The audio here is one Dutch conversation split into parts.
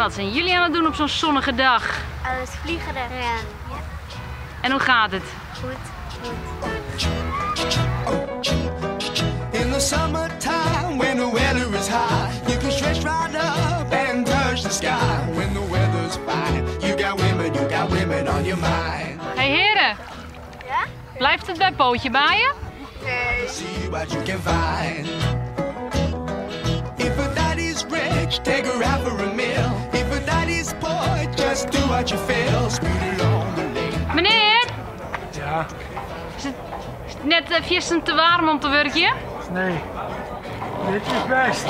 wat zijn jullie aan het doen op zo'n zonnige dag? Alles vliegen er. Ja. En hoe gaat het? Goed. In the summertime when the weather is high, you can stretch right up and touch the sky. When the weather's fine, you got women on your mind. Hey heren, Ja? blijft het bij pootje baaien? Nee. See what you can find. If a daddy's rich, take her out for a meal. If a daddy's poor, just do what you feel. Speed along the lane. Meneer, Ja, is het net even te warm om te werken? nee. Dit is best.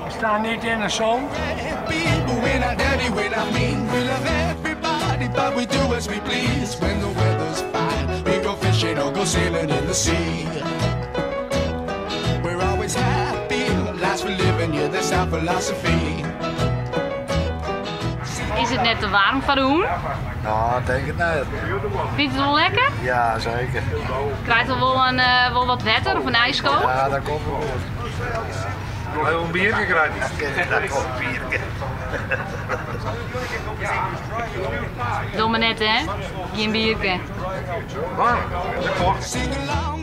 We staan niet in de zon. People, we're not dirty, we're not mean. We love everybody, but we do as we please. When the weather's fine, we go fishing or go sailing in the sea. We're always happy, lives we're living, yeah, that's our philosophy. Is het net te warm voor de hoen? Nou, denk het net. Vindt het wel lekker? Ja, zeker. Krijgt er wel wat wetter of een ijskool? Ja, dat komt wel goed. We hebben een biertje gratis. Dat komt een biertje. Doe maar net hè, geen biertje. Warm. Dat klopt. Sing along